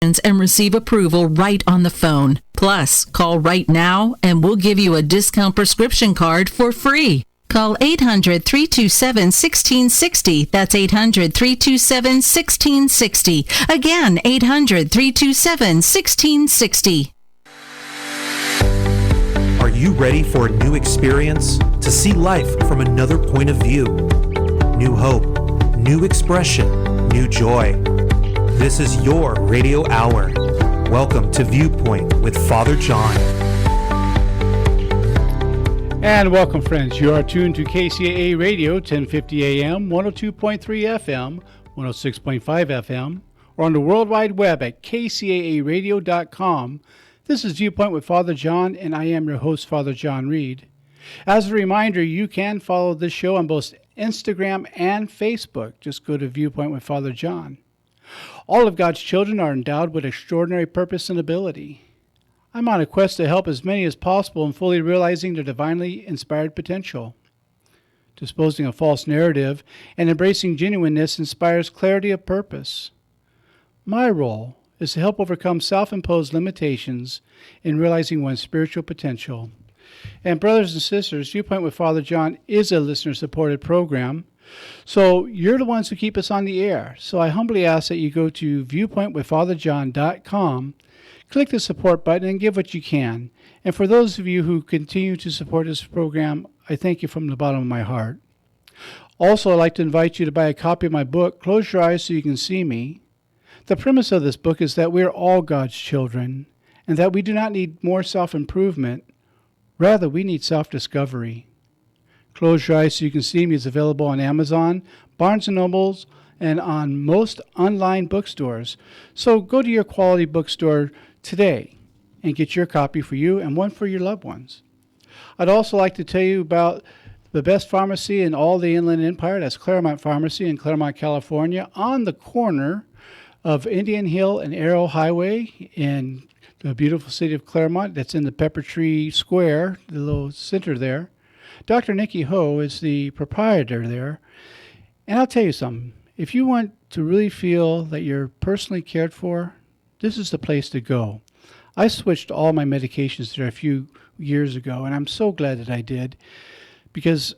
questions and receive approval right on the phone. Plus, call right now and we'll give you a discount prescription card for free. Call 800-327-1660. That's 800-327-1660. Again, 800-327-1660. Are you ready for a new experience? To see life from another point of view? New hope, new expression, new joy. This is your radio hour. Welcome to Viewpoint with Father John. And welcome, friends. You are tuned to KCAA Radio, 1050 AM, 102.3 FM, 106.5 FM, or on the World Wide Web at kcaaradio.com. This is Viewpoint with Father John, and I am your host, Father John Reed. As a reminder, you can follow this show on both Instagram and Facebook. Just go to Viewpoint with Father John. All of God's children are endowed with extraordinary purpose and ability. I'm on a quest to help as many as possible in fully realizing their divinely inspired potential. Disposing of false narrative and embracing genuineness inspires clarity of purpose. My role is to help overcome self-imposed limitations in realizing one's spiritual potential. And brothers and sisters, Viewpoint with Father John is a listener-supported program, so you're the ones who keep us on the air. So I humbly ask that you go to viewpointwithfatherjohn.com, click the support button, and give what you can. And for those of you who continue to support this program, I thank you from the bottom of my heart. Also, I'd like to invite you to buy a copy of my book, Close Your Eyes So You Can See Me. The premise of this book is that we are all God's children, and that we do not need more self-improvement. Rather, we need self-discovery. Close Your Eyes So You Can See Me is available on Amazon, Barnes & Nobles, and on most online bookstores. So go to your quality bookstore today and get your copy for you and one for your loved ones. I'd also like to tell you about the best pharmacy in all the Inland Empire. That's Claremont Pharmacy in Claremont, California, on the corner of Indian Hill and Arrow Highway in the beautiful city of Claremont. That's in the Pepper Tree Square, the little center there. Dr. Nikki Ho is the proprietor there. And I'll tell you something. If you want to really feel that you're personally cared for, this is the place to go. I switched all my medications there a few years ago, and I'm so glad that I did, because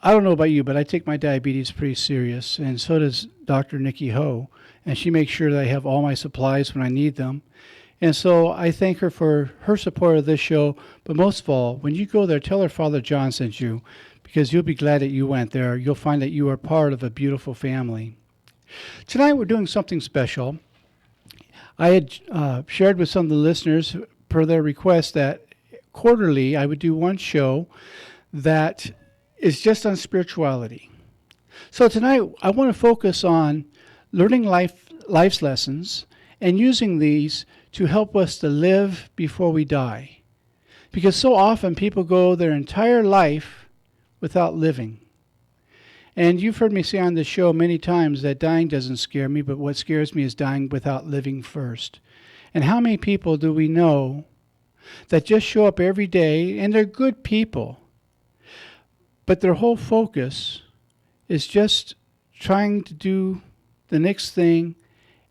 I don't know about you, but I take my diabetes pretty serious, and so does Dr. Nikki Ho, and she makes sure that I have all my supplies when I need them. And so I thank her for her support of this show. But most of all, when you go there, tell her Father John sent you, because you'll be glad that you went there. You'll find that you are part of a beautiful family. Tonight we're doing something special. I had shared with some of the listeners, per their request, that quarterly I would do one show that is just on spirituality. So tonight I want to focus on learning life's lessons and using these to help us to live before we die. Because so often people go their entire life without living. And you've heard me say on this show many times that dying doesn't scare me, but what scares me is dying without living first. And how many people do we know that just show up every day, and they're good people, but their whole focus is just trying to do the next thing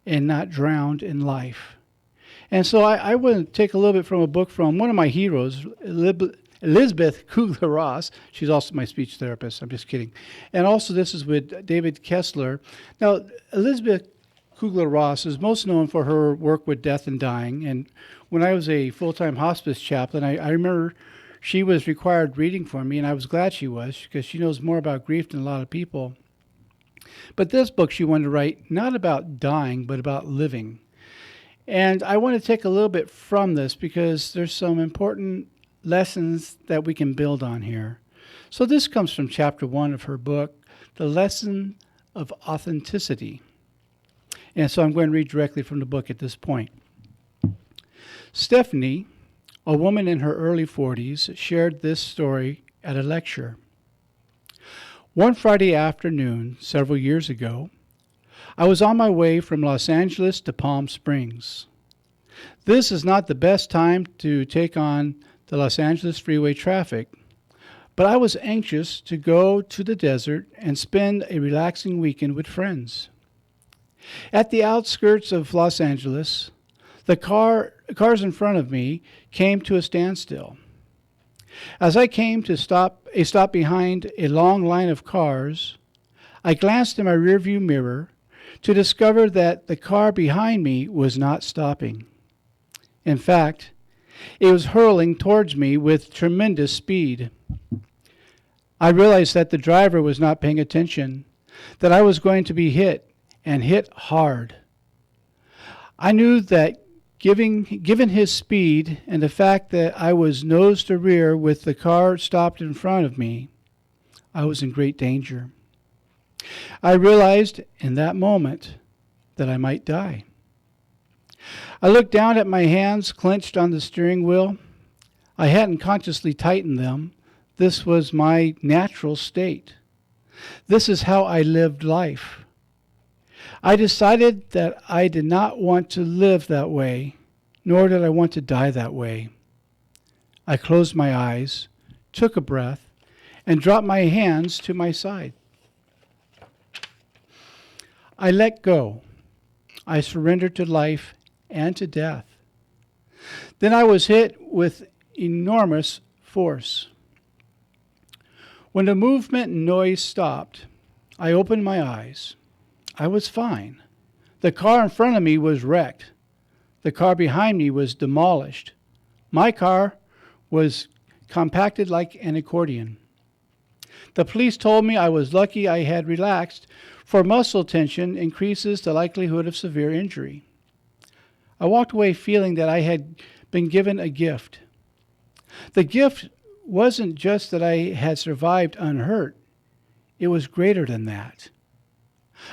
and not drowned in life? And so I want to take a little bit from a book from one of my heroes, Elizabeth Kubler-Ross. She's also my speech therapist. I'm just kidding. And also this is with David Kessler. Now, Elizabeth Kubler-Ross is most known for her work with death and dying. And when I was a full-time hospice chaplain, I remember she was required reading for me, and I was glad she was, because she knows more about grief than a lot of people. But this book she wanted to write not about dying, but about living. And I want to take a little bit from this because there's some important lessons that we can build on here. So this comes from chapter 1 of her book, The Lesson of Authenticity. And so I'm going to read directly from the book at this point. Stephanie, a woman in her early 40s, shared this story at a lecture. One Friday afternoon, several years ago, I was on my way from Los Angeles to Palm Springs. This is not the best time to take on the Los Angeles freeway traffic, but I was anxious to go to the desert and spend a relaxing weekend with friends. At the outskirts of Los Angeles, The cars in front of me came to a standstill. As I came to a stop behind a long line of cars, I glanced in my rearview mirror to discover that the car behind me was not stopping. In fact, it was hurling towards me with tremendous speed. I realized that the driver was not paying attention, that I was going to be hit, and hit hard. I knew that given his speed and the fact that I was nose to rear with the car stopped in front of me, I was in great danger. I realized in that moment that I might die. I looked down at my hands clenched on the steering wheel. I hadn't consciously tightened them. This was my natural state. This is how I lived life. I decided that I did not want to live that way, nor did I want to die that way. I closed my eyes, took a breath, and dropped my hands to my side. I let go. I surrendered to life and to death. Then I was hit with enormous force. When the movement and noise stopped, I opened my eyes. I was fine. The car in front of me was wrecked. The car behind me was demolished. My car was compacted like an accordion. The police told me I was lucky I had relaxed, for muscle tension increases the likelihood of severe injury. I walked away feeling that I had been given a gift. The gift wasn't just that I had survived unhurt. It was greater than that.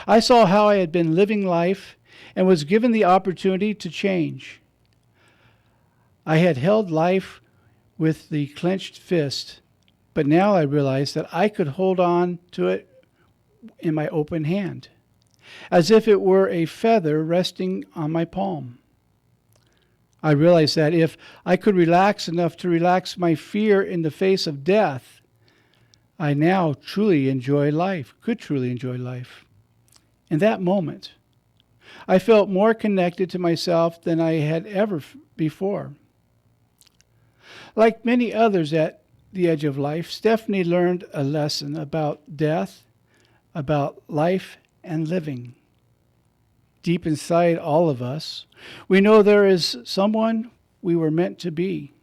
I saw how I had been living life and was given the opportunity to change. I had held life with the clenched fist, but now I realized that I could hold on to it in my open hand, as if it were a feather resting on my palm. I realized that if I could relax enough to relax my fear in the face of death, I now could truly enjoy life. In that moment, I felt more connected to myself than I had ever before. Like many others at the edge of life, Stephanie learned a lesson about death, about life and living. Deep inside all of us, we know there is someone we were meant to be.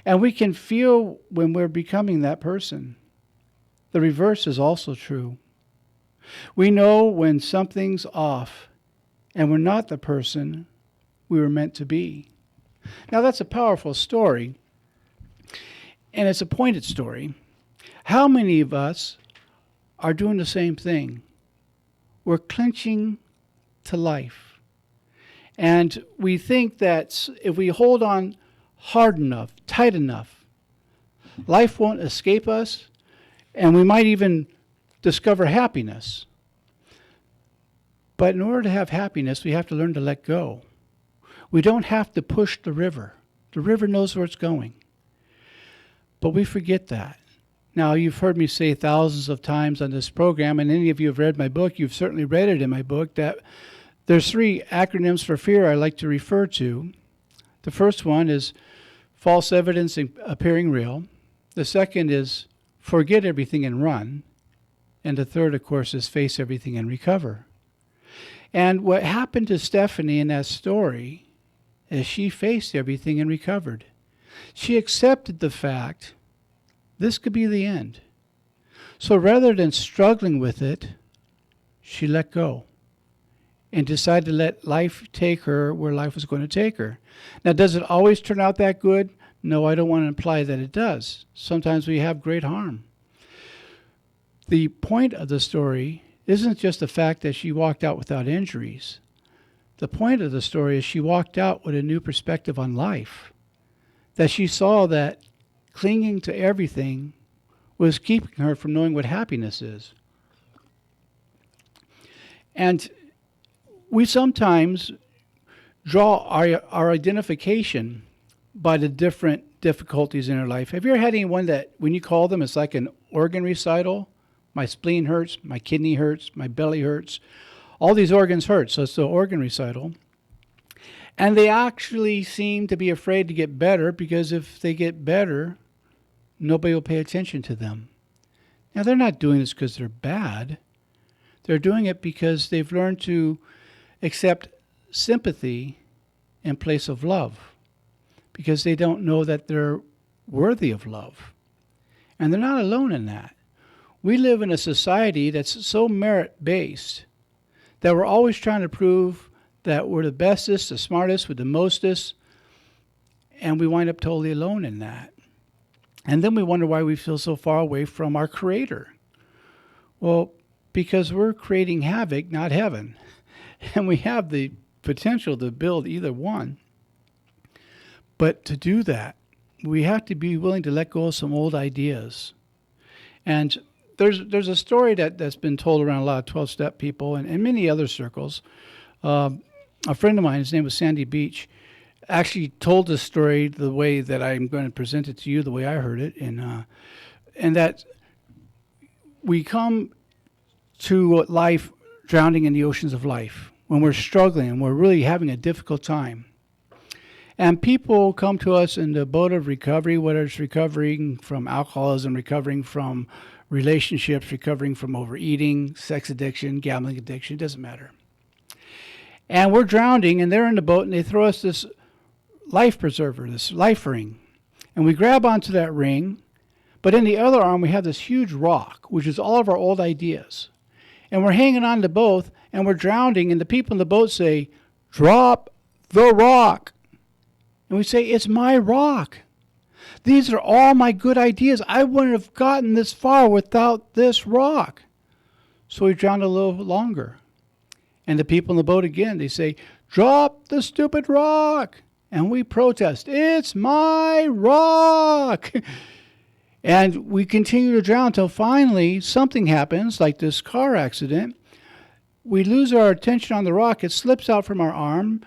And we can feel when we're becoming that person. The reverse is also true. We know when something's off and we're not the person we were meant to be. Now that's a powerful story, and it's a pointed story. How many of us are doing the same thing? We're clinching to life. And we think that if we hold on hard enough, tight enough, life won't escape us, and we might even discover happiness. But in order to have happiness, we have to learn to let go. We don't have to push the river. The river knows where it's going. But we forget that. Now, you've heard me say thousands of times on this program, and any of you have read my book, you've certainly read it in my book, that there's 3 acronyms for fear I like to refer to. The first one is false evidence appearing real. The second is forget everything and run. And the third, of course, is face everything and recover. And what happened to Stephanie in that story is she faced everything and recovered. She accepted the fact this could be the end. So rather than struggling with it, she let go and decided to let life take her where life was going to take her. Now, does it always turn out that good? No, I don't want to imply that it does. Sometimes we have great harm. The point of the story isn't just the fact that she walked out without injuries. The point of the story is she walked out with a new perspective on life, that she saw that clinging to everything was keeping her from knowing what happiness is. And we sometimes draw our identification by the different difficulties in our life. Have you ever had anyone that when you call them, it's like an organ recital? My spleen hurts, my kidney hurts, my belly hurts. All these organs hurt, so it's the organ recital. And they actually seem to be afraid to get better because if they get better, nobody will pay attention to them. Now, they're not doing this because they're bad. They're doing it because they've learned to accept sympathy in place of love, because they don't know that they're worthy of love. And they're not alone in that. We live in a society that's so merit-based that we're always trying to prove that we're the bestest, the smartest, with the mostest, and we wind up totally alone in that. And then we wonder why we feel so far away from our Creator. Well, because we're creating havoc, not heaven. And we have the potential to build either one. But to do that, we have to be willing to let go of some old ideas. And there's a story that's been told around a lot of 12-step people and many other circles. A friend of mine, his name was Sandy Beach, actually told this story the way that I'm going to present it to you, the way I heard it, and that we come to life drowning in the oceans of life when we're struggling and we're really having a difficult time. And people come to us in the boat of recovery, whether it's recovering from alcoholism, recovering from relationships, recovering from overeating, sex addiction, gambling addiction, it doesn't matter. And we're drowning, and they're in the boat, and they throw us this life preserver, this life ring. And we grab onto that ring, but in the other arm we have this huge rock, which is all of our old ideas. And we're hanging on to both, and we're drowning, and the people in the boat say, "Drop the rock." And we say, "It's my rock. These are all my good ideas. I wouldn't have gotten this far without this rock." So we drown a little longer. And the people in the boat again, they say, "Drop the stupid rock." And we protest, "It's my rock." And we continue to drown until finally something happens, like this car accident. We lose our attention on the rock. It slips out from our arm.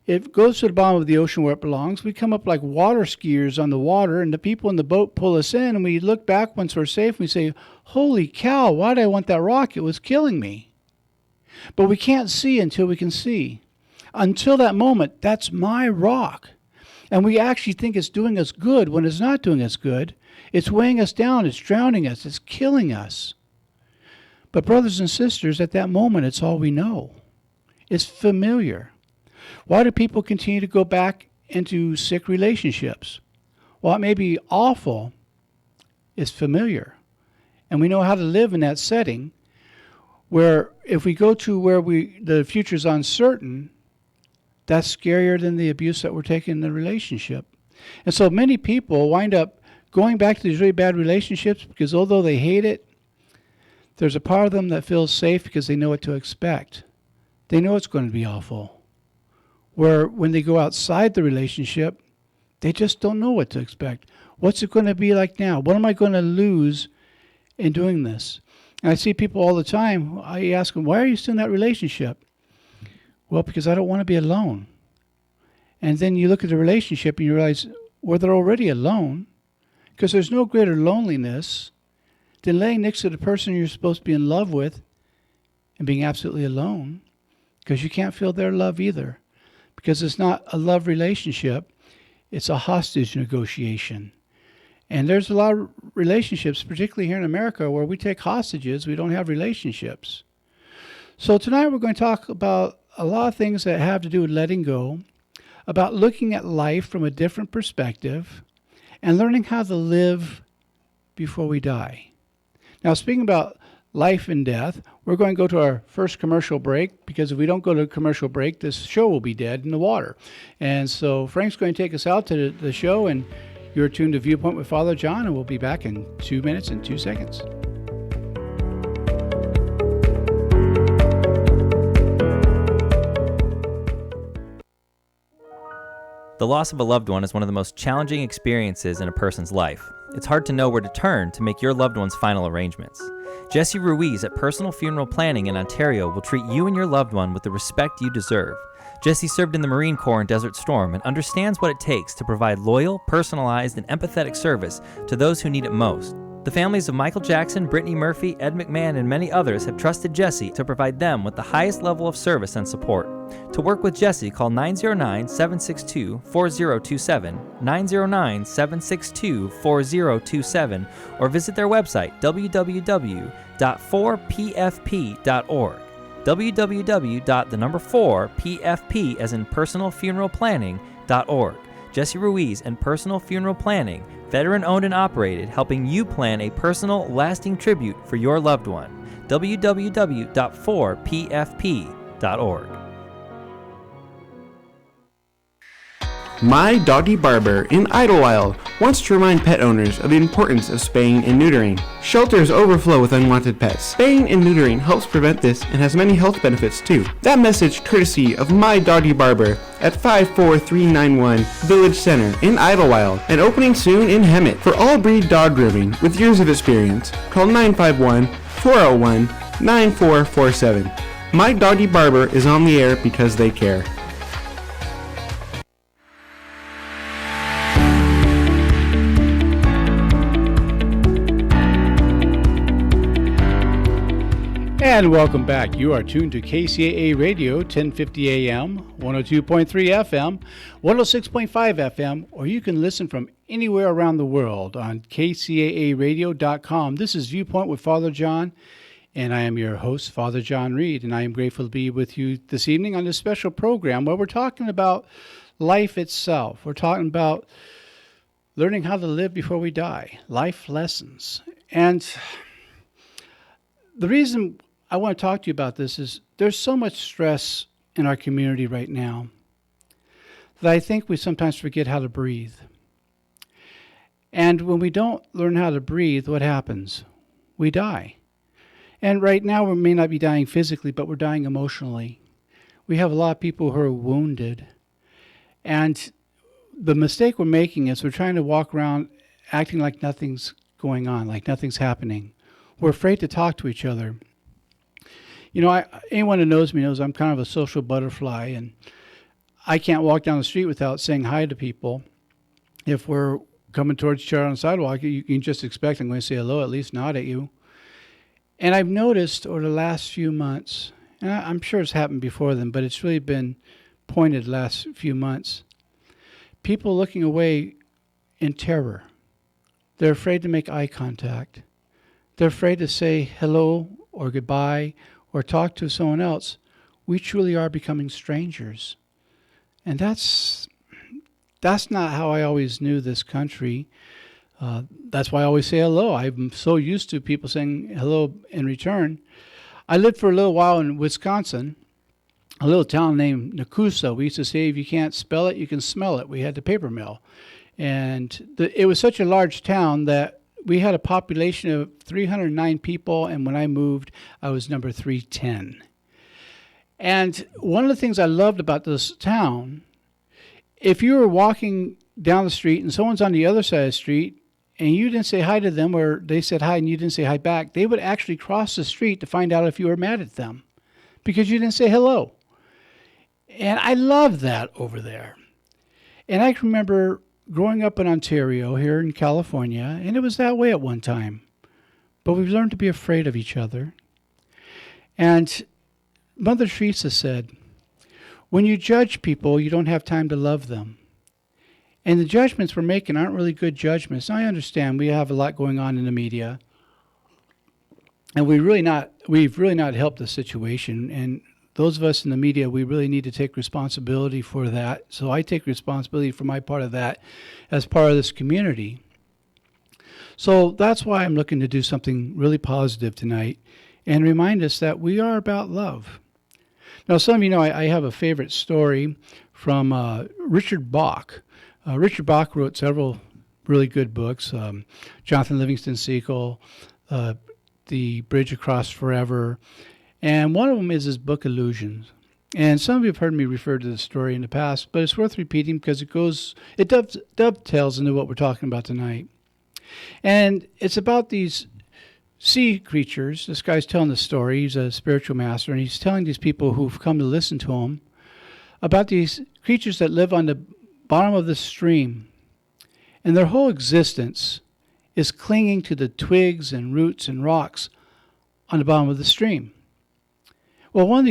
It goes to the bottom of the ocean where it belongs. We come up like water skiers on the water, and the people in the boat pull us in, and we look back once we're safe, and we say, "Holy cow, why did I want that rock? It was killing me." But we can't see until we can see. Until that moment, that's my rock. And we actually think it's doing us good when it's not doing us good. It's weighing us down. It's drowning us. It's killing us. But brothers and sisters, at that moment, it's all we know. It's familiar. Why do people continue to go back into sick relationships? While it may be awful, it's familiar. And we know how to live in that setting, where if we go to where the future's uncertain, that's scarier than the abuse that we're taking in the relationship. And so many people wind up going back to these really bad relationships because although they hate it, there's a part of them that feels safe because they know what to expect. They know it's going to be awful. Where when they go outside the relationship, they just don't know what to expect. What's it going to be like now? What am I going to lose in doing this? And I see people all the time, I ask them, "Why are you still in that relationship?" "Well, because I don't want to be alone." And then you look at the relationship and you realize, well, they're already alone, because there's no greater loneliness than laying next to the person you're supposed to be in love with and being absolutely alone, because you can't feel their love either, because it's not a love relationship, it's a hostage negotiation. And there's a lot of relationships, particularly here in America, where we take hostages, we don't have relationships. So tonight we're going to talk about a lot of things that have to do with letting go, about looking at life from a different perspective, and learning how to live before we die. Now, speaking about life and death, we're going to go to our first commercial break, because if we don't go to a commercial break, this show will be dead in the water. And so Frank's going to take us out to the show, and you're tuned to Viewpoint with Father John, and we'll be back in 2 minutes and 2 seconds. The loss of a loved one is one of the most challenging experiences in a person's life. It's hard to know where to turn to make your loved one's final arrangements. Jesse Ruiz at Personal Funeral Planning in Ontario will treat you and your loved one with the respect you deserve. Jesse served in the Marine Corps in Desert Storm and understands what it takes to provide loyal, personalized, and empathetic service to those who need it most. The families of Michael Jackson, Brittany Murphy, Ed McMahon, and many others have trusted Jesse to provide them with the highest level of service and support. To work with Jesse, call 909-762-4027, 909-762-4027, or visit their website, www.4pfp.org. www.4pfp as in personalfuneralplanning.org. Jesse Ruiz and Personal Funeral Planning, veteran-owned and operated, helping you plan a personal, lasting tribute for your loved one. www.4pfp.org. My Doggy Barber in Idlewild wants to remind pet owners of the importance of spaying and neutering. Shelters overflow with unwanted pets. Spaying and neutering helps prevent this and has many health benefits too. That message courtesy of My Doggy Barber at 54391 Village Center in Idlewild and opening soon in Hemet. For all breed dog grooming with years of experience, call 951-401-9447. My Doggy Barber is on the air because they care. And welcome back. You are tuned to KCAA Radio, 1050 AM, 102.3 FM, 106.5 FM, or you can listen from anywhere around the world on kcaaradio.com. This is Viewpoint with Father John, and I am your host, Father John Reed, and I am grateful to be with you this evening on this special program where we're talking about life itself. We're talking about learning how to live before we die, life lessons. And the reason I want to talk to you about this is there's so much stress in our community right now that I think we sometimes forget how to breathe. And when we don't learn how to breathe, what happens? We die. And right now we may not be dying physically, but we're dying emotionally. We have a lot of people who are wounded. And the mistake we're making is we're trying to walk around acting like nothing's going on, like nothing's happening. We're afraid to talk to each other. You know, anyone who knows me knows I'm kind of a social butterfly, and I can't walk down the street without saying hi to people. If we're coming towards each other on the sidewalk, you can just expect I'm going to say hello, at least nod at you. And I've noticed over the last few months, and I'm sure it's happened before then, but it's really been pointed the last few months, people looking away in terror. They're afraid to make eye contact. They're afraid to say hello or goodbye or talk to someone else. We truly are becoming strangers. And that's not how I always knew this country. That's why I always say hello. I'm so used to people saying hello in return. I lived for a little while in Wisconsin, a little town named Nakusa. We used to say if you can't spell it, you can smell it. We had the paper mill. And it was such a large town that we had a population of 309 people, and when I moved, I was number 310. And one of the things I loved about this town, if you were walking down the street and someone's on the other side of the street and you didn't say hi to them, or they said hi and you didn't say hi back, they would actually cross the street to find out if you were mad at them because you didn't say hello. And I loved that over there. And I can remember growing up in Ontario, here in California, and it was that way at one time. But we've learned to be afraid of each other. And Mother Teresa said, when you judge people, you don't have time to love them. And the judgments we're making aren't really good judgments. Now, I understand we have a lot going on in the media, and we've really not helped the situation. And those of us in the media, we really need to take responsibility for that. So I take responsibility for my part of that as part of this community. So that's why I'm looking to do something really positive tonight and remind us that we are about love. Now, some of you know I have a favorite story from Richard Bach. Richard Bach wrote several really good books, Jonathan Livingston Sequel, The Bridge Across Forever, and one of them is his book, Illusions. And some of you have heard me refer to this story in the past, but it's worth repeating because it dovetails into what we're talking about tonight. And it's about these sea creatures. This guy's telling the story. He's a spiritual master, and he's telling these people who've come to listen to him about these creatures that live on the bottom of the stream. And their whole existence is clinging to the twigs and roots and rocks on the bottom of the stream. Well, one of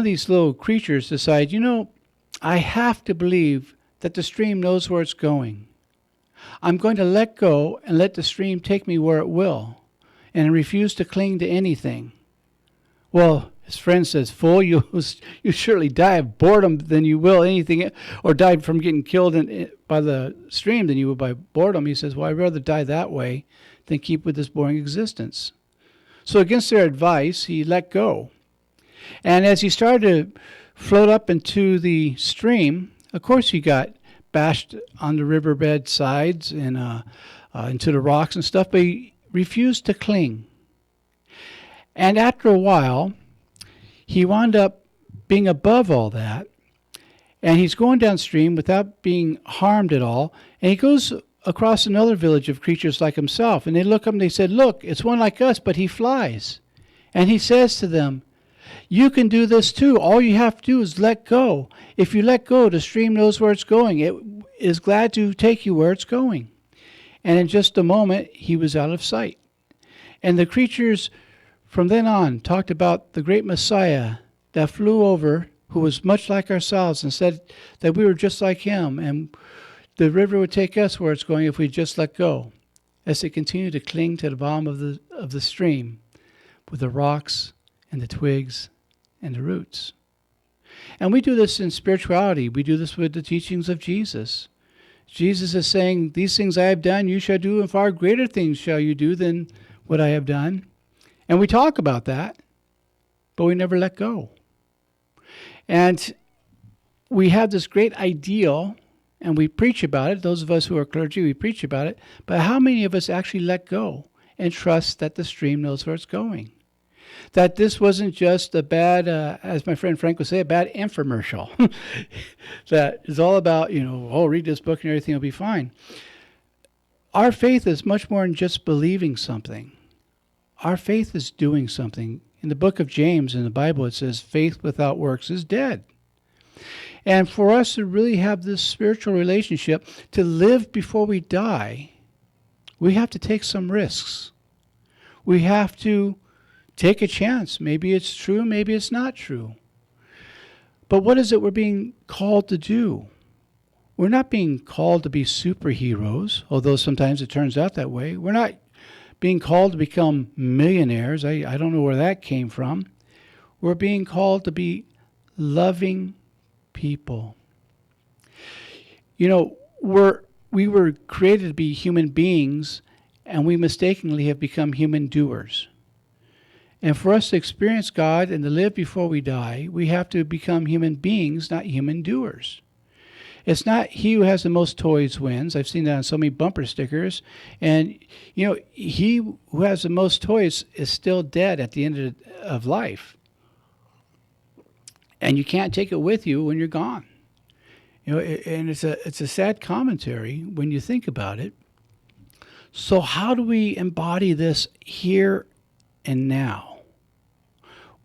these little creatures decide, I have to believe that the stream knows where it's going. I'm going to let go and let the stream take me where it will, and refuse to cling to anything. Well, his friend says, "Fool, you surely die of boredom than you will anything, or die from getting killed by the stream than you will by boredom." He says, "Well, I'd rather die that way than keep with this boring existence." So against their advice, he let go. And as he started to float up into the stream, of course he got bashed on the riverbed sides and into the rocks and stuff, but he refused to cling. And after a while, he wound up being above all that, and he's going downstream without being harmed at all, and he goes across another village of creatures like himself, and they look up and they said, "Look, it's one like us, but he flies." And he says to them, "You can do this too. All you have to do is let go. If you let go, the stream knows where it's going. It is glad to take you where it's going." And in just a moment, he was out of sight. And the creatures from then on talked about the great Messiah that flew over, who was much like ourselves, and said that we were just like him, and the river would take us where it's going if we just let go, as they continue to cling to the bottom of the stream with the rocks and the twigs and the roots. And we do this in spirituality. We do this with the teachings of Jesus. Jesus is saying, "These things I have done, you shall do, and far greater things shall you do than what I have done." And we talk about that, but we never let go. And we have this great ideal, and we preach about it. Those of us who are clergy, we preach about it. But how many of us actually let go and trust that the stream knows where it's going? That this wasn't just a bad, as my friend Frank would say, a bad infomercial. That is all about, read this book and everything will be fine. Our faith is much more than just believing something. Our faith is doing something. In the book of James in the Bible, it says, "Faith without works is dead." And for us to really have this spiritual relationship, to live before we die, we have to take some risks. We have to take a chance. Maybe it's true, maybe it's not true. But what is it we're being called to do? We're not being called to be superheroes, although sometimes it turns out that way. We're not being called to become millionaires. I don't know where that came from. We're being called to be loving people. We were created to be human beings, and we mistakenly have become human doers. And for us to experience God and to live before we die, we have to become human beings, not human doers. It's not he who has the most toys wins. I've seen that on so many bumper stickers. And, he who has the most toys is still dead at the end of life. And you can't take it with you when you're gone. And it's a sad commentary when you think about it. So how do we embody this here and now?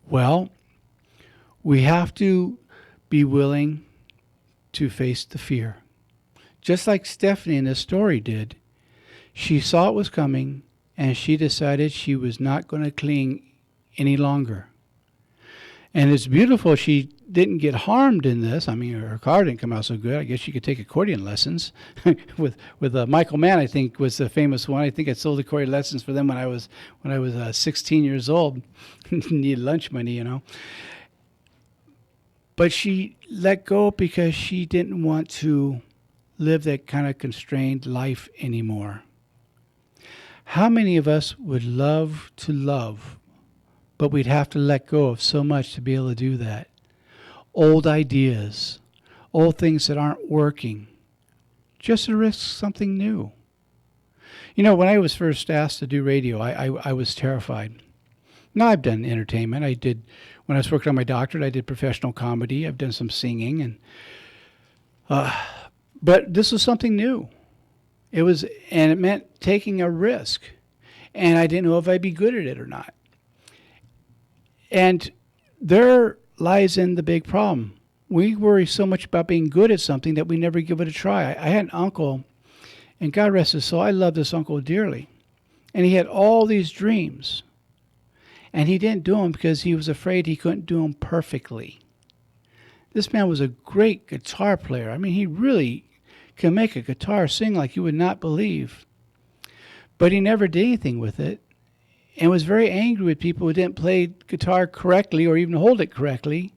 Well, we have to be willing to face the fear. Just like Stephanie in this story did. She saw it was coming, and she decided she was not going to cling any longer. And it's beautiful she didn't get harmed in this. I mean, her car didn't come out so good. I guess she could take accordion lessons with Michael Mann, I think, was the famous one. I think I sold accordion lessons for them when I was 16 years old. Needed lunch money, But she let go because she didn't want to live that kind of constrained life anymore. How many of us would love to love, but we'd have to let go of so much to be able to do that? Old ideas, old things that aren't working, just to risk something new. When I was first asked to do radio, I was terrified. Now I've done entertainment. When I was working on my doctorate, I did professional comedy. I've done some singing, but this was something new. It meant taking a risk, and I didn't know if I'd be good at it or not. And there lies in the big problem. We worry so much about being good at something that we never give it a try. I had an uncle And God rest his soul, I love this uncle dearly. And he had all these dreams. And he didn't do them because he was afraid he couldn't do them perfectly. This man was a great guitar player. I mean, he really can make a guitar sing like you would not believe. But he never did anything with it and was very angry with people who didn't play guitar correctly or even hold it correctly.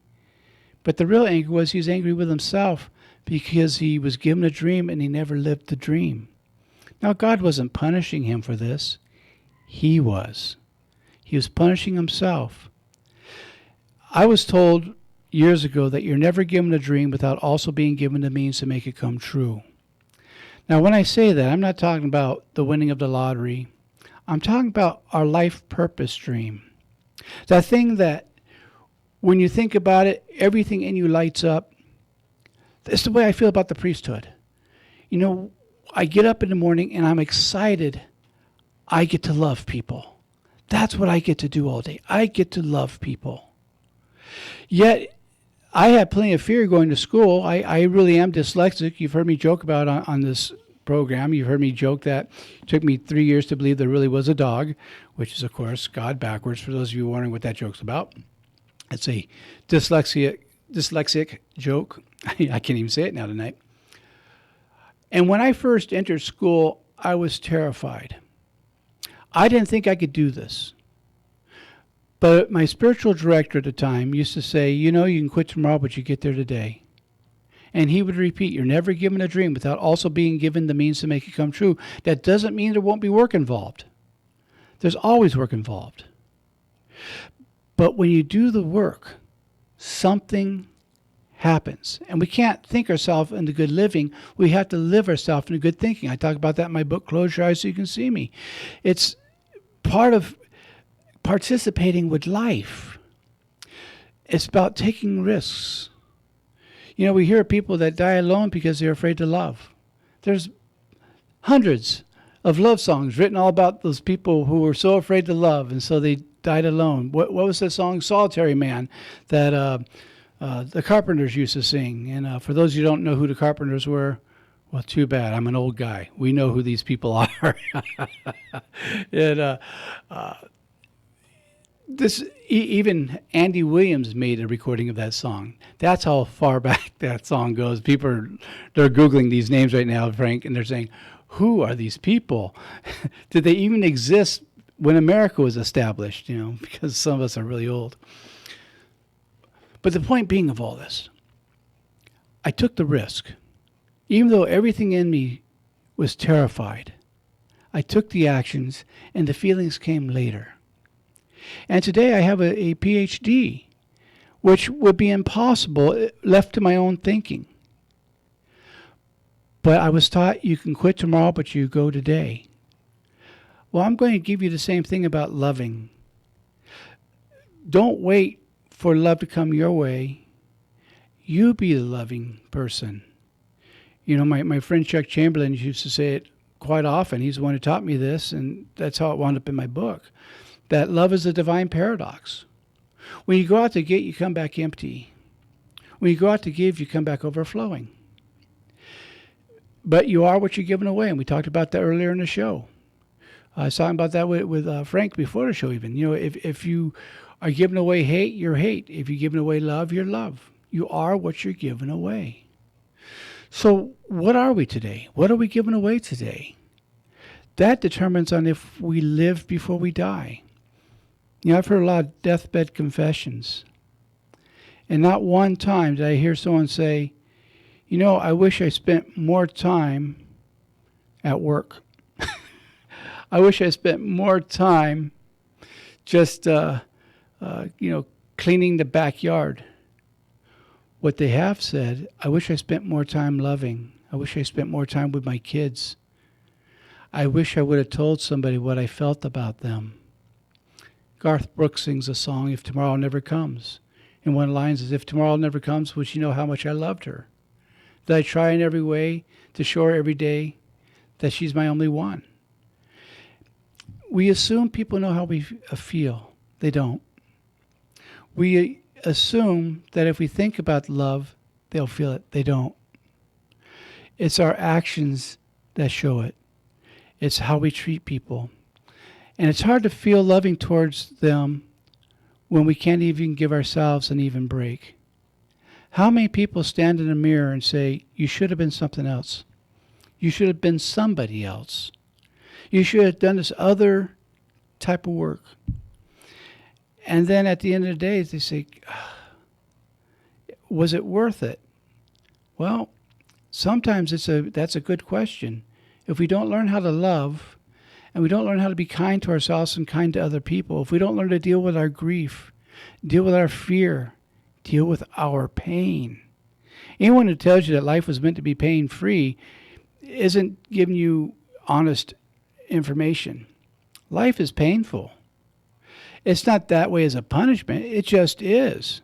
But the real anger was he was angry with himself because he was given a dream and he never lived the dream. Now, God wasn't punishing him for this. He was. He was punishing himself. I was told years ago that you're never given a dream without also being given the means to make it come true. Now, when I say that, I'm not talking about the winning of the lottery. I'm talking about our life purpose dream. That thing that when you think about it, everything in you lights up. That's the way I feel about the priesthood. You know, I get up in the morning and I'm excited. I get to love people. That's what I get to do all day. I get to love people. Yet, I had plenty of fear going to school. I really am dyslexic. You've heard me joke about on this program. You've heard me joke that it took me 3 years to believe there really was a dog, which is, of course, God backwards, for those of you wondering what that joke's about. It's a dyslexic joke. I can't even say it now tonight. And when I first entered school, I was terrified. I didn't think I could do this. But my spiritual director at the time used to say, you know, you can quit tomorrow, but you get there today. And he would repeat, you're never given a dream without also being given the means to make it come true. That doesn't mean there won't be work involved. There's always work involved. But when you do the work, something happens. And we can't think ourselves into good living. We have to live ourselves into good thinking. I talk about that in my book, Close Your Eyes So You Can See Me. It's part of participating with life. It's about taking risks. You know, we hear people that die alone because they're afraid to love. There's hundreds of love songs written all about those people who were so afraid to love, and so they died alone. What was that song, Solitary Man, that the Carpenters used to sing? And for those of you who don't know who the Carpenters were, well, too bad. I'm an old guy. We know who these people are. And even Andy Williams made a recording of that song. That's how far back that song goes. They're Googling these names right now, Frank, and they're saying, who are these people? Did they even exist when America was established? You know, because some of us are really old. But the point being of all this, I took the risk. Even though everything in me was terrified, I took the actions, and the feelings came later. And today I have a PhD, which would be impossible left to my own thinking. But I was taught you can quit tomorrow, but you go today. Well, I'm going to give you the same thing about loving. Don't wait for love to come your way. You be the loving person. You know, my friend Chuck Chamberlain used to say it quite often. He's the one who taught me this, and that's how it wound up in my book. That love is a divine paradox. When you go out to get, you come back empty. When you go out to give, you come back overflowing. But you are what you're giving away, and we talked about that earlier in the show. I was talking about that with Frank before the show even. You know, if you are giving away hate, you're hate. If you're giving away love, you're love. You are what you're giving away. So what are we today? What are we giving away today? That determines on if we live before we die. You know, I've heard a lot of deathbed confessions. And not one time did I hear someone say, you know, I wish I spent more time at work. I wish I spent more time just, cleaning the backyard. What they have said, I wish I spent more time loving. I wish I spent more time with my kids. I wish I would have told somebody what I felt about them. Garth Brooks sings a song, If Tomorrow Never Comes. And one line says, if tomorrow never comes, would she know how much I loved her? That I try in every way to show her every day that she's my only one. We assume people know how we feel. They don't. We assume that if we think about love, they'll feel it. They don't. It's our actions that show it. It's how we treat people. And it's hard to feel loving towards them when we can't even give ourselves an even break. How many people stand in a mirror and say, you should have been something else. You should have been somebody else. You should have done this other type of work. And then at the end of the day, they say, was it worth it? Well, sometimes that's a good question. If we don't learn how to love, and we don't learn how to be kind to ourselves and kind to other people, if we don't learn to deal with our grief, deal with our fear, deal with our pain. Anyone who tells you that life was meant to be pain-free isn't giving you honest information. Life is painful. It's not that way as a punishment. It just is.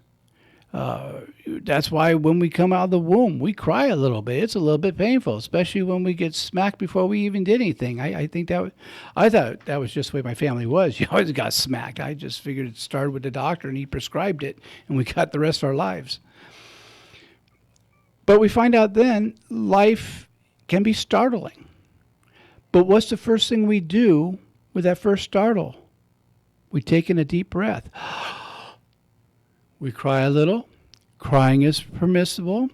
That's why when we come out of the womb, we cry a little bit. It's a little bit painful, especially when we get smacked before we even did anything. I thought that was just the way my family was. You always got smacked. I just figured it started with the doctor and he prescribed it, and we got the rest of our lives. But we find out then life can be startling. But what's the first thing we do with that first startle? We take in a deep breath. We cry a little. Crying is permissible.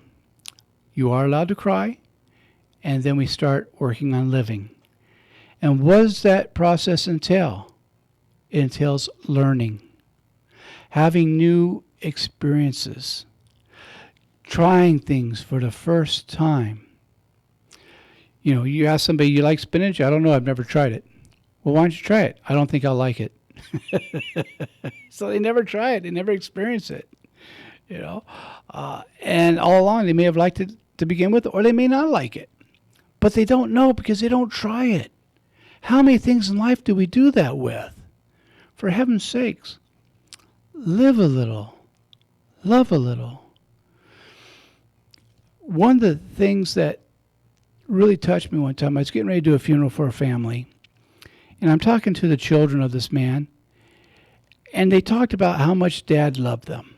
You are allowed to cry. And then we start working on living. And what does that process entail? It entails learning, having new experiences, trying things for the first time. You know, you ask somebody, you like spinach? I don't know, I've never tried it. Well, why don't you try it? I don't think I'll like it. So they never try it. They never experience it. You know, and all along they may have liked it to begin with, or they may not like it. But they don't know because they don't try it. How many things in life do we do that with? For heaven's sakes, live a little, love a little. One of the things that really touched me one time, I was getting ready to do a funeral for a family, and I'm talking to the children of this man, and they talked about how much Dad loved them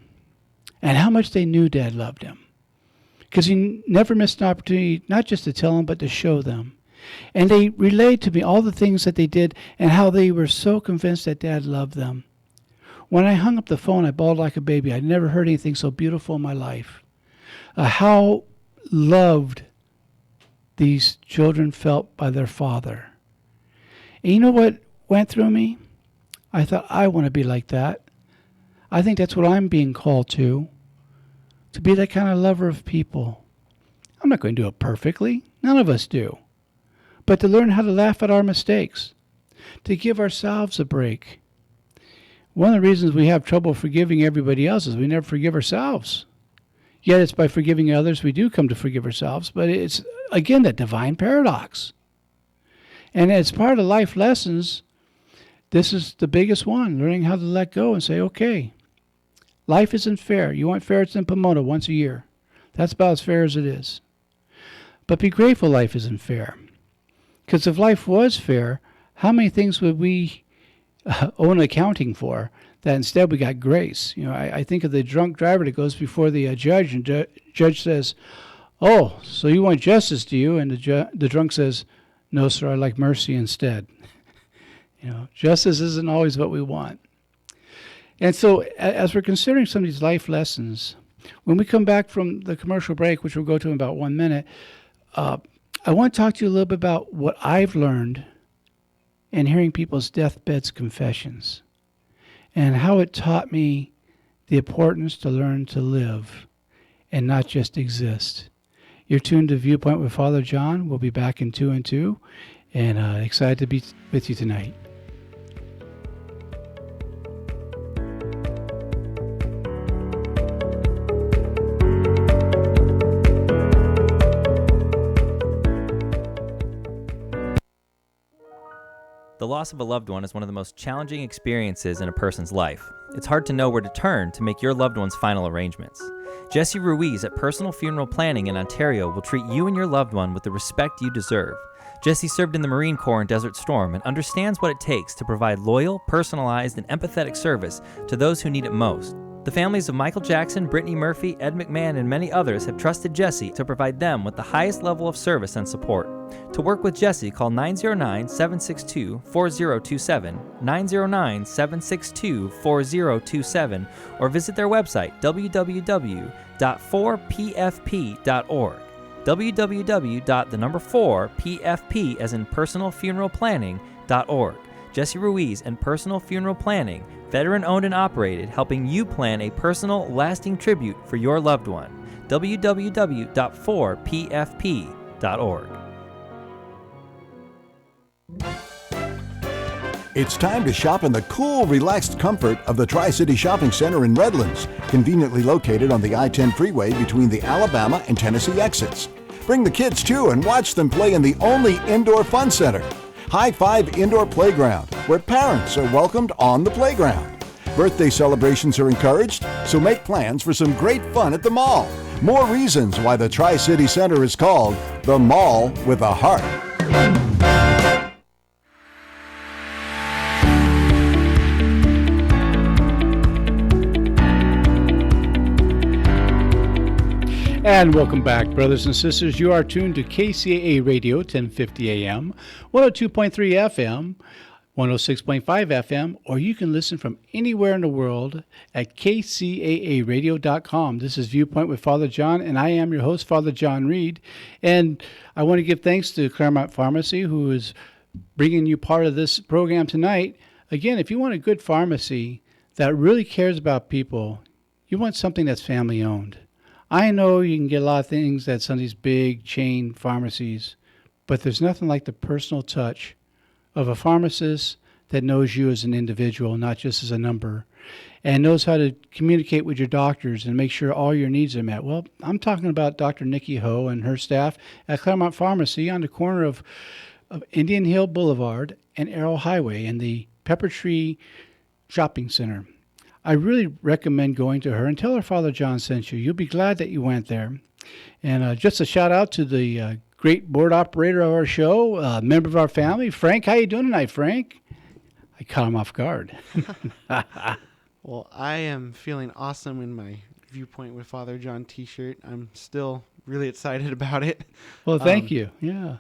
and how much they knew Dad loved him, because he never missed an opportunity not just to tell them, but to show them. And they relayed to me all the things that they did and how they were so convinced that Dad loved them. When I hung up the phone, I bawled like a baby. I'd never heard anything so beautiful in my life. How loved these children felt by their father. And you know what went through me? I thought, I want to be like that. I think that's what I'm being called to be that kind of lover of people. I'm not going to do it perfectly. None of us do. But to learn how to laugh at our mistakes, to give ourselves a break. One of the reasons we have trouble forgiving everybody else is we never forgive ourselves. Yet it's by forgiving others we do come to forgive ourselves. But it's, again, that divine paradox. And as part of life lessons, this is the biggest one, learning how to let go and say, okay, life isn't fair. You want ferrets in Pomona once a year. That's about as fair as it is. But be grateful life isn't fair. Because if life was fair, how many things would we own accounting for that instead we got grace? You know, I think of the drunk driver that goes before the judge, and judge says, oh, so you want justice, do you? And the drunk says, no, sir, I'd like mercy instead. You know, justice isn't always what we want. And so as we're considering some of these life lessons, when we come back from the commercial break, which we'll go to in about 1 minute, I want to talk to you a little bit about what I've learned in hearing people's deathbeds confessions and how it taught me the importance to learn to live and not just exist. You're tuned to Viewpoint with Father John. We'll be back in 2 and 2, and excited to be with you tonight. The loss of a loved one is one of the most challenging experiences in a person's life. It's hard to know where to turn to make your loved one's final arrangements. Jesse Ruiz at Personal Funeral Planning in Ontario will treat you and your loved one with the respect you deserve. Jesse served in the Marine Corps in Desert Storm and understands what it takes to provide loyal, personalized, and empathetic service to those who need it most. The families of Michael Jackson, Brittany Murphy, Ed McMahon, and many others have trusted Jesse to provide them with the highest level of service and support. To work with Jesse, call 909-762-4027, 909-762-4027, or visit their website, www.4pfp.org. www.4pfp as in personalfuneralplanning.org. Jesse Ruiz and Personal Funeral Planning, veteran-owned and operated, helping you plan a personal, lasting tribute for your loved one. www.4pfp.org. It's time to shop in the cool, relaxed comfort of the Tri-City Shopping Center in Redlands, conveniently located on the I-10 freeway between the Alabama and Tennessee exits. Bring the kids too and watch them play in the only indoor fun center, High Five Indoor Playground, where parents are welcomed on the playground. Birthday celebrations are encouraged, so make plans for some great fun at the mall. More reasons why the Tri-City Center is called the Mall with a Heart. And welcome back, brothers and sisters. You are tuned to KCAA Radio, 1050 AM, 102.3 FM, 106.5 FM, or you can listen from anywhere in the world at kcaaradio.com. This is Viewpoint with Father John, and I am your host, Father John Reed. And I want to give thanks to Claremont Pharmacy, who is bringing you part of this program tonight. Again, if you want a good pharmacy that really cares about people, you want something that's family-owned. I know you can get a lot of things at some of these big chain pharmacies, but there's nothing like the personal touch of a pharmacist that knows you as an individual, not just as a number, and knows how to communicate with your doctors and make sure all your needs are met. Well, I'm talking about Dr. Nikki Ho and her staff at Claremont Pharmacy on the corner of Indian Hill Boulevard and Arrow Highway in the Pepper Tree Shopping Center. I really recommend going to her and tell her Father John sent you. You'll be glad that you went there. And just a shout out to the great board operator of our show, member of our family, Frank. How you doing tonight, Frank? I caught him off guard. Well, I am feeling awesome in my Viewpoint with Father John t-shirt. I'm still really excited about it. Well, thank you. Yeah.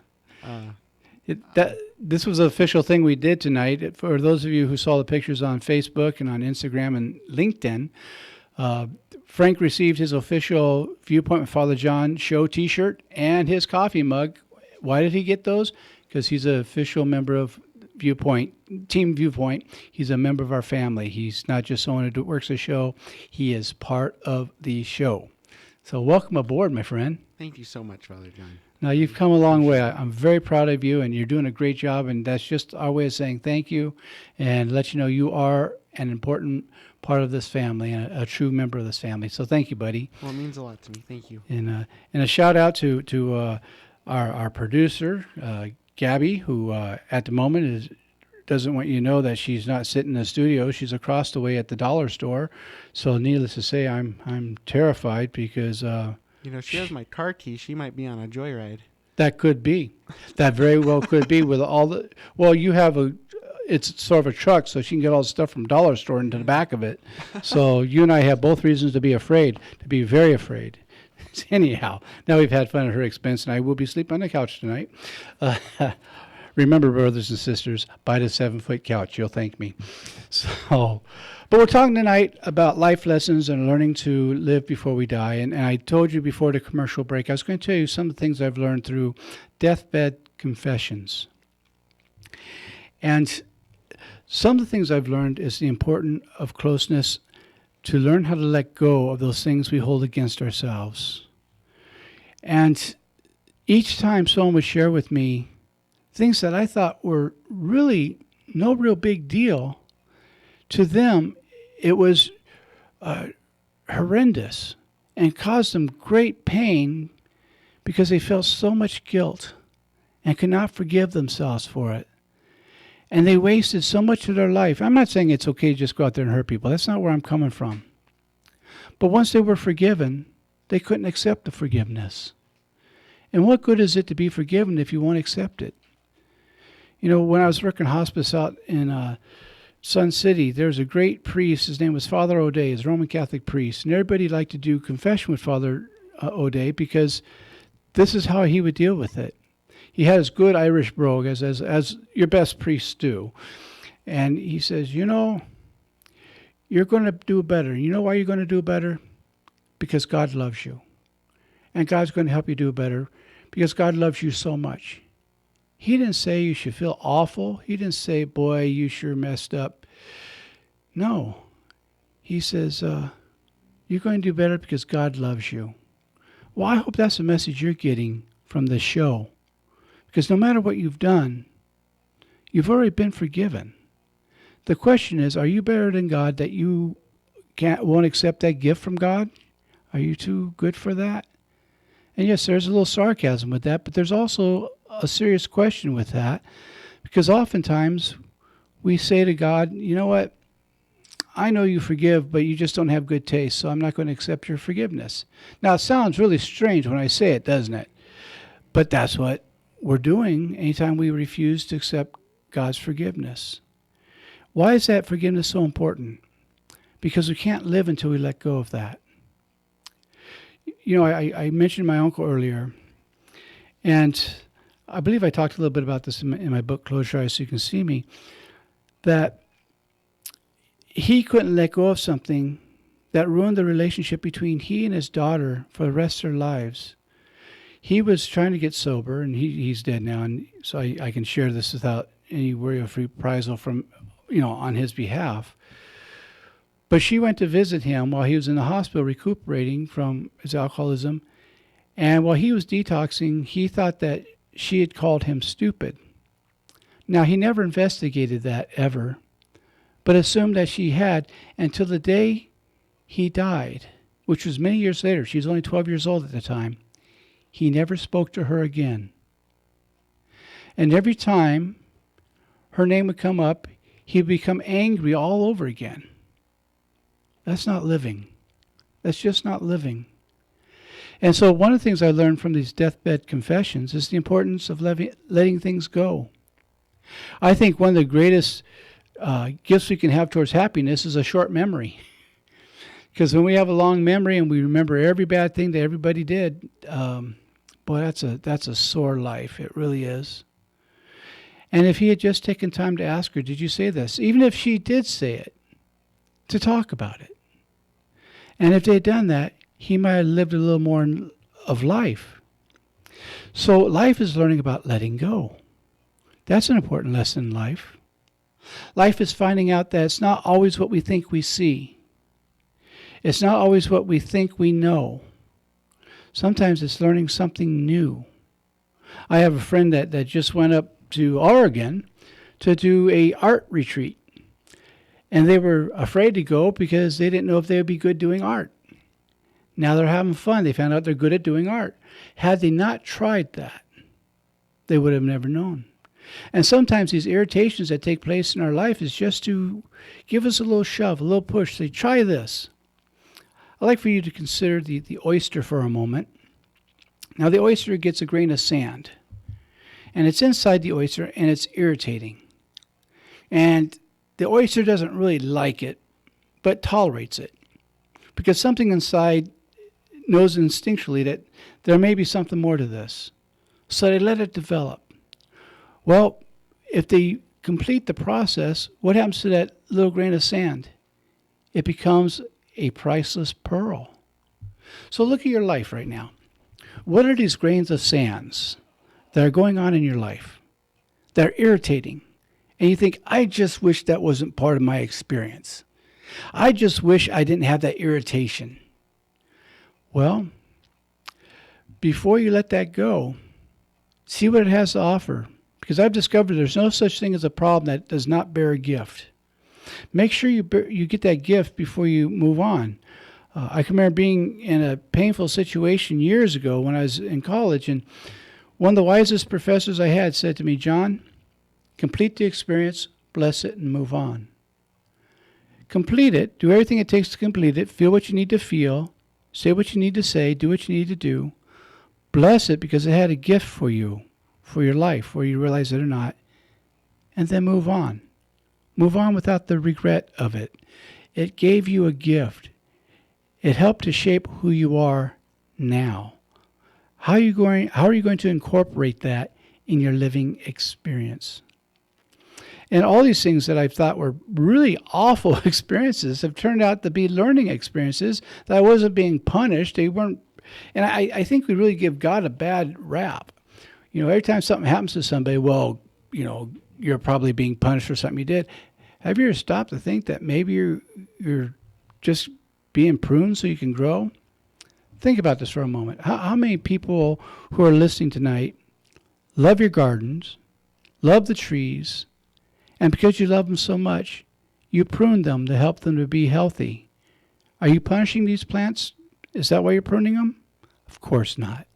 This was an official thing we did tonight. For those of you who saw the pictures on Facebook and on Instagram and LinkedIn, Frank received his official Viewpoint with Father John show t-shirt and his coffee mug. Why did he get those? Because he's an official member of Viewpoint, Team Viewpoint. He's a member of our family. He's not just someone who works the show. He is part of the show. So welcome aboard, my friend. Thank you so much, Father John. Now, you've come a long way. I'm very proud of you, and you're doing a great job, and that's just our way of saying thank you and let you know you are an important part of this family and a true member of this family. So thank you, buddy. Well, it means a lot to me. Thank you. And a shout-out to our producer, Gabby, who at the moment doesn't want you to know that she's not sitting in the studio. She's across the way at the dollar store. So needless to say, I'm terrified because... she has my car key. She might be on a joyride. That could be. That very well could be with all the... Well, you have it's sort of a truck, so she can get all the stuff from dollar store into the back of it. So you and I have both reasons to be afraid, to be very afraid. Anyhow, now we've had fun at her expense, and I will be sleeping on the couch tonight. Remember, brothers and sisters, buy the 7-foot couch. You'll thank me. But we're talking tonight about life lessons and learning to live before we die. And I told you before the commercial break, I was going to tell you some of the things I've learned through deathbed confessions. And some of the things I've learned is the importance of closeness, to learn how to let go of those things we hold against ourselves. And each time someone would share with me things that I thought were really no real big deal, to them it was horrendous and caused them great pain because they felt so much guilt and could not forgive themselves for it. And they wasted so much of their life. I'm not saying it's okay to just go out there and hurt people. That's not where I'm coming from. But once they were forgiven, they couldn't accept the forgiveness. And what good is it to be forgiven if you won't accept it? When I was working hospice out in Sun City, there's a great priest. His name was Father O'Day. He's a Roman Catholic priest. And everybody liked to do confession with Father O'Day because this is how he would deal with it. He had his good Irish brogue, as your best priests do. And he says, you know, you're going to do better. You know why you're going to do better? Because God loves you. And God's going to help you do better because God loves you so much. He didn't say you should feel awful. He didn't say, boy, you sure messed up. No. He says, you're going to do better because God loves you. Well, I hope that's the message you're getting from this show. Because no matter what you've done, you've already been forgiven. The question is, are you better than God that you won't accept that gift from God? Are you too good for that? And yes, there's a little sarcasm with that, but there's also a serious question with that, because oftentimes we say to God, you know what, I know you forgive, but you just don't have good taste, so I'm not going to accept your forgiveness. Now, it sounds really strange when I say it, doesn't it? But that's what we're doing anytime we refuse to accept God's forgiveness. Why is that forgiveness so important? Because we can't live until we let go of that. You know, I mentioned my uncle earlier, and I believe I talked a little bit about this in my book, Close Your Eyes So You Can See Me, that he couldn't let go of something that ruined the relationship between he and his daughter for the rest of their lives. He was trying to get sober, and he's dead now, and so I can share this without any worry of reprisal from, on his behalf. But she went to visit him while he was in the hospital recuperating from his alcoholism. And while he was detoxing, he thought that she had called him stupid. Now, he never investigated that ever, but assumed that she had until the day he died, which was many years later. She was only 12 years old at the time. He never spoke to her again. And every time her name would come up, he would become angry all over again. That's not living. That's just not living. And so one of the things I learned from these deathbed confessions is the importance of letting things go. I think one of the greatest gifts we can have towards happiness is a short memory. Because when we have a long memory and we remember every bad thing that everybody did, boy, that's a sore life. It really is. And if he had just taken time to ask her, did you say this? Even if she did say it, to talk about it. And if they had done that, he might have lived a little more of life. So life is learning about letting go. That's an important lesson in life. Life is finding out that it's not always what we think we see. It's not always what we think we know. Sometimes it's learning something new. I have a friend that just went up to Oregon to do a art retreat. And they were afraid to go because they didn't know if they would be good doing art. Now they're having fun. They found out they're good at doing art. Had they not tried that, they would have never known. And sometimes these irritations that take place in our life is just to give us a little shove, a little push. Say, try this. I'd like for you to consider the oyster for a moment. Now the oyster gets a grain of sand. And it's inside the oyster and it's irritating. And the oyster doesn't really like it, but tolerates it. Because something inside knows instinctually that there may be something more to this. So they let it develop. Well, if they complete the process, what happens to that little grain of sand? It becomes a priceless pearl. So look at your life right now. What are these grains of sands that are going on in your life? They're irritating. And you think, I just wish that wasn't part of my experience. I just wish I didn't have that irritation. Well, before you let that go, see what it has to offer. Because I've discovered there's no such thing as a problem that does not bear a gift. Make sure you get that gift before you move on. I can remember being in a painful situation years ago when I was in college, and one of the wisest professors I had said to me, John, complete the experience, bless it, and move on. Complete it. Do everything it takes to complete it. Feel what you need to feel. Say what you need to say. Do what you need to do. Bless it because it had a gift for you, for your life, whether you realize it or not. And then move on. Move on without the regret of it. It gave you a gift. It helped to shape who you are now. How are you going to incorporate that in your living experience? And all these things that I thought were really awful experiences have turned out to be learning experiences, that I wasn't being punished. They weren't. And I think we really give God a bad rap. Every time something happens to somebody, well, you're probably being punished for something you did. Have you ever stopped to think that maybe you're just being pruned so you can grow? Think about this for a moment. How many people who are listening tonight love your gardens, love the trees, and because you love them so much, you prune them to help them to be healthy? Are you punishing these plants? Is that why you're pruning them? Of course not.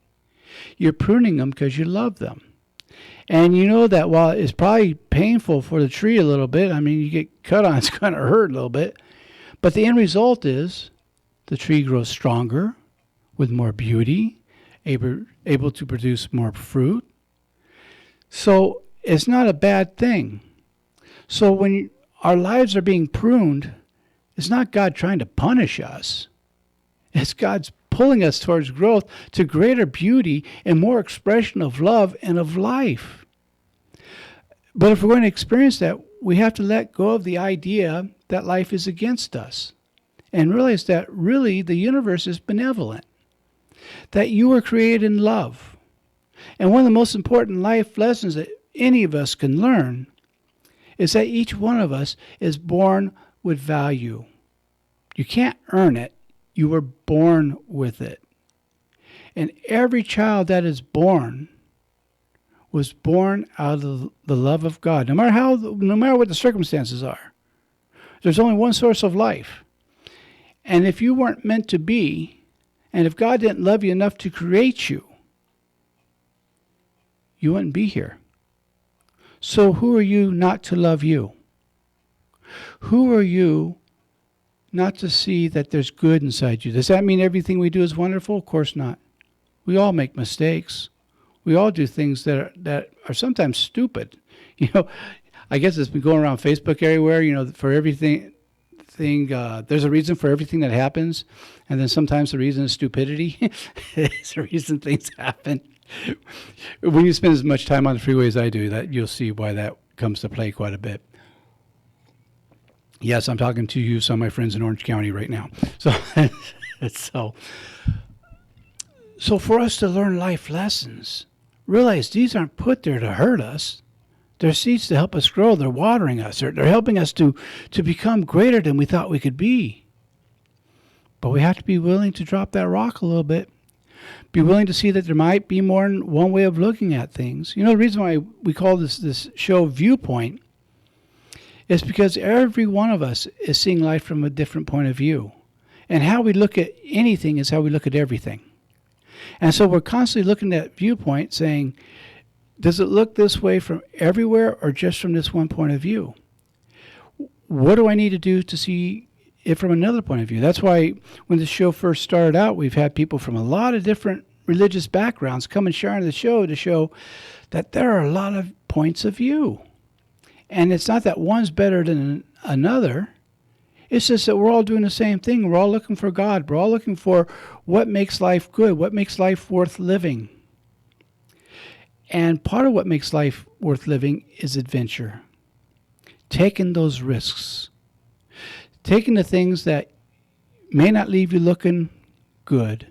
You're pruning them because you love them. And you know that while it's probably painful for the tree a little bit, you get cut on, it's going to hurt a little bit. But the end result is the tree grows stronger, with more beauty, able to produce more fruit. So it's not a bad thing. So when our lives are being pruned, it's not God trying to punish us. It's God's pulling us towards growth to greater beauty and more expression of love and of life. But if we're going to experience that, we have to let go of the idea that life is against us and realize that really the universe is benevolent, that you were created in love. And one of the most important life lessons that any of us can learn is that each one of us is born with value. You can't earn it. You were born with it. And every child that is born was born out of the love of God, no matter what the circumstances are. There's only one source of life. And if you weren't meant to be, and if God didn't love you enough to create you, you wouldn't be here. So who are you not to love you? Who are you not to see that there's good inside you? Does that mean everything we do is wonderful? Of course not. We all make mistakes. We all do things that are sometimes stupid. I guess it's been going around Facebook everywhere, for everything. There's a reason for everything that happens, and then sometimes the reason is stupidity. It's the reason things happen. When you spend as much time on the freeway as I do, that you'll see why that comes to play quite a bit. Yes, I'm talking to you, some of my friends in Orange County right now. So for us to learn life lessons, realize these aren't put there to hurt us. They're seeds to help us grow. They're watering us. They're helping us to become greater than we thought we could be. But we have to be willing to drop that rock a little bit. Be willing to see that there might be more than one way of looking at things. The reason why we call this show Viewpoint is because every one of us is seeing life from a different point of view. And how we look at anything is how we look at everything. And so we're constantly looking at Viewpoint saying, does it look this way from everywhere or just from this one point of view? What do I need to do to see it from another point of view? That's why when the show first started out, we've had people from a lot of different religious backgrounds come and share on the show to show that there are a lot of points of view. And it's not that one's better than another. It's just that we're all doing the same thing. We're all looking for God. We're all looking for what makes life good, what makes life worth living. And part of what makes life worth living is adventure. Taking those risks. Taking the things that may not leave you looking good.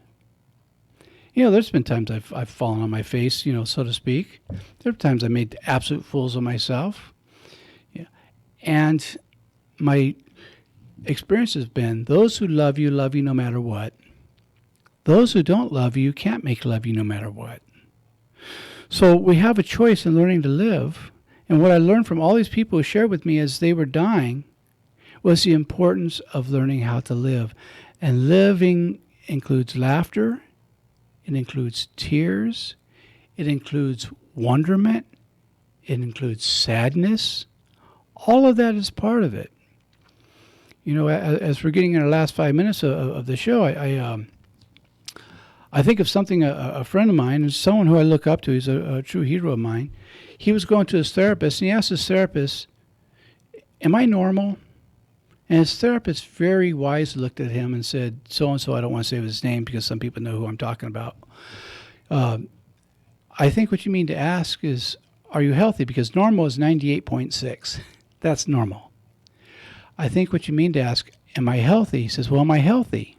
There's been times I've fallen on my face, so to speak. There are times I made absolute fools of myself. Yeah. And my experience has been those who love you no matter what. Those who don't love you can't make love you no matter what. So we have a choice in learning to live. And what I learned from all these people who shared with me as they were dying was the importance of learning how to live. And living includes laughter. It includes tears. It includes wonderment. It includes sadness. All of that is part of it. As we're getting in our last 5 minutes of the show, I think of something a friend of mine, and someone who I look up to, he's a true hero of mine. He was going to his therapist, and he asked his therapist, am I normal? And his therapist very wisely looked at him and said, so-and-so, I don't want to say his name because some people know who I'm talking about. I think what you mean to ask is, are you healthy? Because normal is 98.6. That's normal. I think what you mean to ask, am I healthy? He says, well, am I healthy?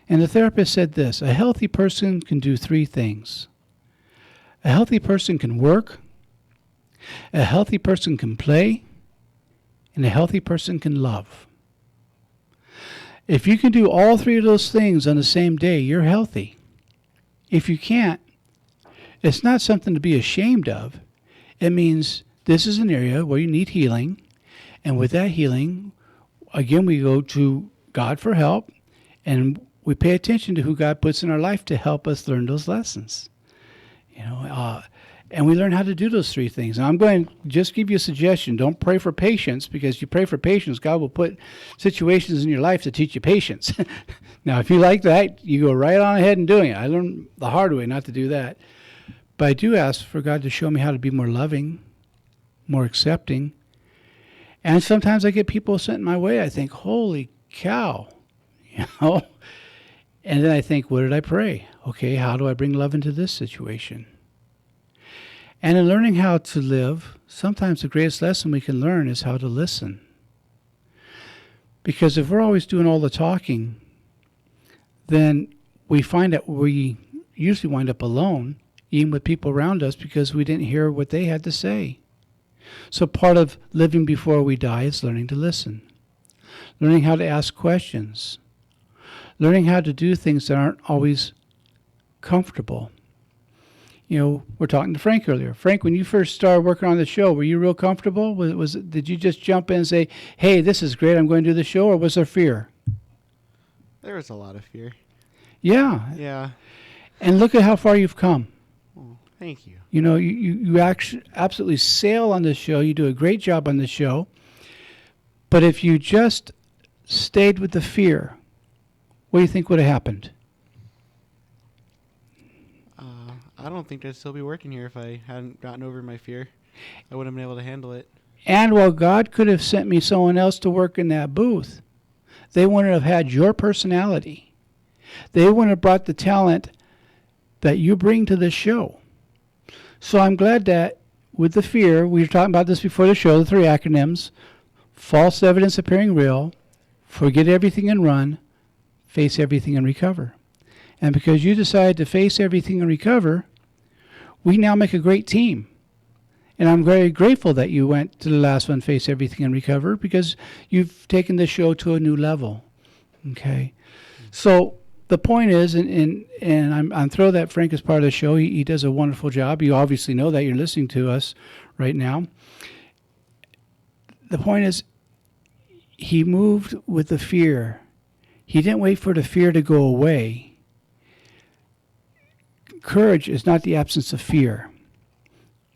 And the therapist said this, a healthy person can do 3 things. A healthy person can work, a healthy person can play, and a healthy person can love. If you can do all 3 of those things on the same day, you're healthy. If you can't, it's not something to be ashamed of. It means this is an area where you need healing, and with that healing, again, we go to God for help, and we pay attention to who God puts in our life to help us learn those lessons. And we learn how to do those 3 things. And I'm going to just give you a suggestion. Don't pray for patience, because you pray for patience, God will put situations in your life to teach you patience. Now, if you like that, you go right on ahead and doing it. I learned the hard way not to do that. But I do ask for God to show me how to be more loving, more accepting. And sometimes I get people sent my way. I think, holy cow, And then I think, what did I pray? Okay, how do I bring love into this situation? And in learning how to live, sometimes the greatest lesson we can learn is how to listen. Because if we're always doing all the talking, then we find that we usually wind up alone, even with people around us, because we didn't hear what they had to say. So part of living before we die is learning to listen, learning how to ask questions, learning how to do things that aren't always comfortable. We're talking to Frank earlier. Frank, when you first started working on the show, were you real comfortable? Did you just jump in and say, hey, this is great, I'm going to do the show, or was there fear? There was a lot of fear. Yeah. Yeah. And look at how far you've come. Oh, thank you. You actually absolutely sail on this show. You do a great job on this show. But if you just stayed with the fear, what do you think would have happened? I don't think I'd still be working here if I hadn't gotten over my fear. I wouldn't have been able to handle it. And while God could have sent me someone else to work in that booth, they wouldn't have had your personality. They wouldn't have brought the talent that you bring to this show. So I'm glad that with the fear, we were talking about this before the show, the 3 acronyms: false evidence appearing real, forget everything and run, face everything and recover. And because you decided to face everything and recover, we now make a great team. And I'm very grateful that you went to the last one, face everything and recover, because you've taken the show to a new level. Okay. So the point is, and I'm thrilled that Frank is part of the show. He does a wonderful job. You obviously know that. You're listening to us right now. The point is, he moved with the fear. He didn't wait for the fear to go away. Courage is not the absence of fear.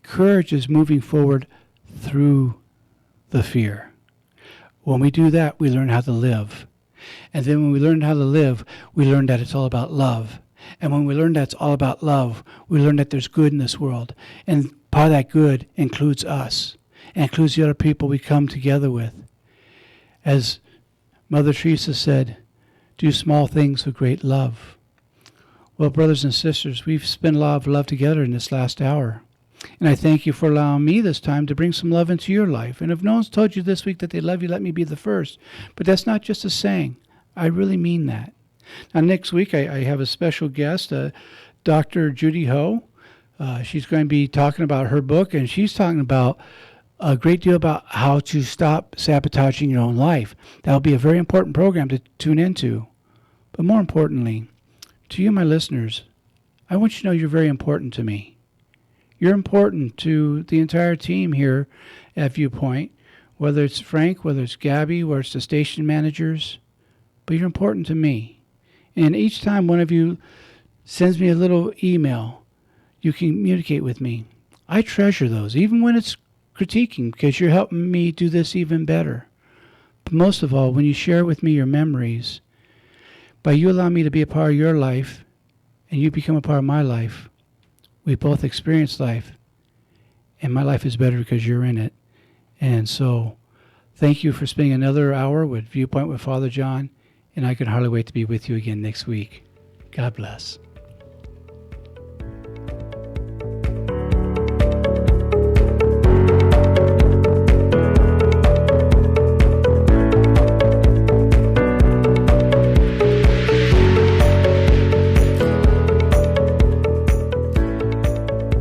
Courage is moving forward through the fear. When we do that, we learn how to live. And then when we learn how to live, we learn that it's all about love. And when we learn that it's all about love, we learn that there's good in this world. And part of that good includes us, and includes the other people we come together with. As Mother Teresa said, do small things with great love. Well, brothers and sisters, we've spent a lot of love together in this last hour. And I thank you for allowing me this time to bring some love into your life. And if no one's told you this week that they love you, let me be the first. But that's not just a saying. I really mean that. Now, next week, I have a special guest, Dr. Judy Ho. She's going to be talking about her book, and she's talking about a great deal about how to stop sabotaging your own life. That'll be a very important program to tune into. But more importantly, to you, my listeners, I want you to know you're very important to me. You're important to the entire team here at Viewpoint, whether it's Frank, whether it's Gabby, whether it's the station managers, but you're important to me. And each time one of you sends me a little email, you can communicate with me. I treasure those, even when it's critiquing, because you're helping me do this even better. But most of all, when you share with me your memories, by you allowing me to be a part of your life, and you become a part of my life, we both experience life, and my life is better because you're in it. And so, Thank you for spending another hour with Viewpoint with Father John, and I can hardly wait to be with you again next week. God bless.